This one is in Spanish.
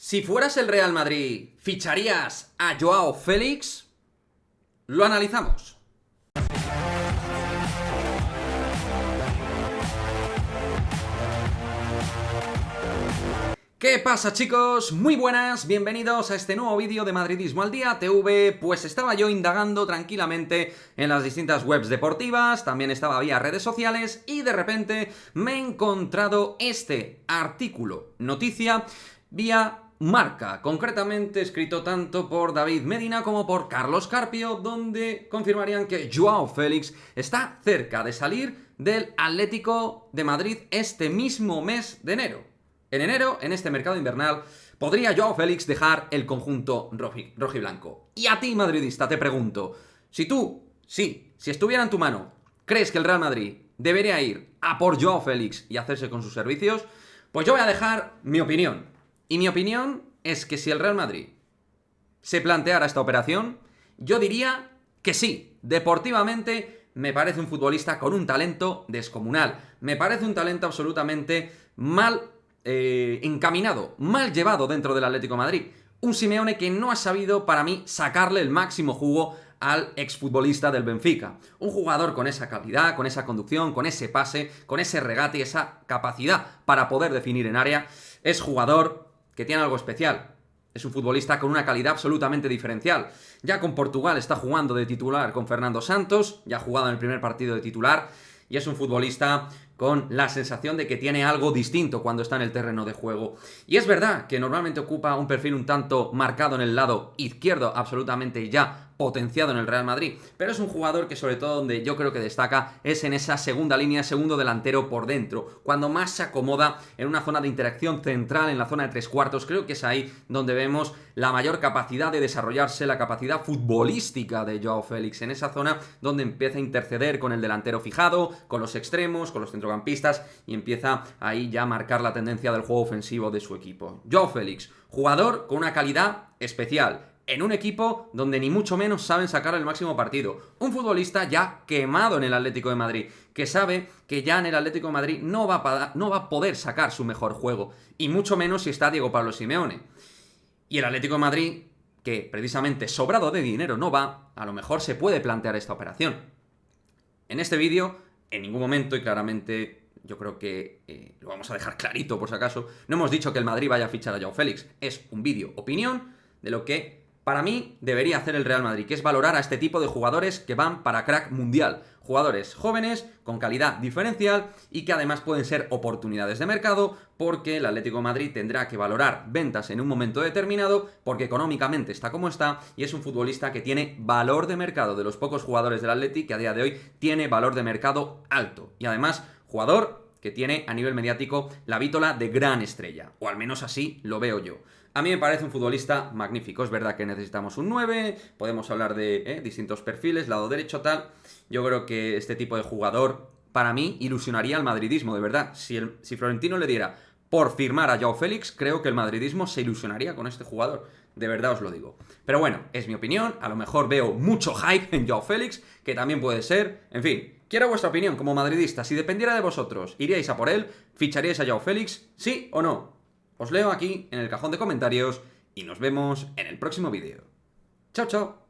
Si fueras el Real Madrid, ¿ficharías a Joao Félix? Lo analizamos. ¿Qué pasa, chicos? Muy buenas, bienvenidos a este nuevo vídeo de Madridismo al Día TV. Pues estaba yo indagando tranquilamente en las distintas webs deportivas, también estaba vía redes sociales y de repente me he encontrado este artículo, noticia, vía Marca, concretamente escrito tanto por David Medina como por Carlos Carpio, donde confirmarían que Joao Félix está cerca de salir del Atlético de Madrid este mismo mes de enero. En enero, en este mercado invernal, podría Joao Félix dejar el conjunto rojiblanco. Y a ti, madridista, te pregunto, si estuviera en tu mano, ¿crees que el Real Madrid debería ir a por Joao Félix y hacerse con sus servicios? Pues yo voy a dejar mi opinión. Y mi opinión es que si el Real Madrid se planteara esta operación, yo diría que sí. Deportivamente me parece un futbolista con un talento descomunal. Me parece un talento absolutamente mal encaminado, mal llevado dentro del Atlético de Madrid. Un Simeone que no ha sabido, para mí, sacarle el máximo jugo al exfutbolista del Benfica. Un jugador con esa calidad, con esa conducción, con ese pase, con ese regate y esa capacidad para poder definir en área. Es jugador que tiene algo especial. Es un futbolista con una calidad absolutamente diferencial. Ya con Portugal está jugando de titular con Fernando Santos, ya ha jugado en el primer partido de titular, y es un futbolista con la sensación de que tiene algo distinto cuando está en el terreno de juego. Y es verdad que normalmente ocupa un perfil un tanto marcado en el lado izquierdo, absolutamente ya potenciado en el Real Madrid, pero es un jugador que sobre todo donde yo creo que destaca es en esa segunda línea, segundo delantero por dentro, cuando más se acomoda en una zona de interacción central, en la zona de tres cuartos. Creo que es ahí donde vemos la mayor capacidad de desarrollarse, la capacidad futbolística de Joao Félix, en esa zona donde empieza a interceder con el delantero fijado, con los extremos, con los centrocampistas, y empieza ahí ya a marcar la tendencia del juego ofensivo de su equipo. Joao Félix, jugador con una calidad especial, en un equipo donde ni mucho menos saben sacar el máximo partido. Un futbolista ya quemado en el Atlético de Madrid, que sabe que ya en el Atlético de Madrid no va a poder sacar su mejor juego, y mucho menos si está Diego Pablo Simeone. Y el Atlético de Madrid, que precisamente sobrado de dinero no va, a lo mejor se puede plantear esta operación. En este vídeo, en ningún momento, y claramente yo creo que lo vamos a dejar clarito por si acaso, no hemos dicho que el Madrid vaya a fichar a Joao Félix. Es un vídeo opinión de lo que para mí debería hacer el Real Madrid, que es valorar a este tipo de jugadores que van para crack mundial. Jugadores jóvenes, con calidad diferencial y que además pueden ser oportunidades de mercado, porque el Atlético de Madrid tendrá que valorar ventas en un momento determinado, porque económicamente está como está y es un futbolista que tiene valor de mercado, de los pocos jugadores del Atleti que a día de hoy tiene valor de mercado alto. Y además, jugador que tiene a nivel mediático la vítola de gran estrella, o al menos así lo veo yo. A mí me parece un futbolista magnífico. Es verdad que necesitamos un 9, podemos hablar de distintos perfiles, lado derecho, tal. Yo creo que este tipo de jugador, para mí, ilusionaría al madridismo, de verdad. Si Florentino le diera por firmar a Joao Félix, creo que el madridismo se ilusionaría con este jugador. De verdad os lo digo. Pero bueno, es mi opinión. A lo mejor veo mucho hype en Joao Félix, que también puede ser. En fin, quiero vuestra opinión como madridista. Si dependiera de vosotros, ¿iríais a por él? ¿Ficharíais a Joao Félix? ¿Sí o no? Os leo aquí en el cajón de comentarios y nos vemos en el próximo vídeo. ¡Chao, chao!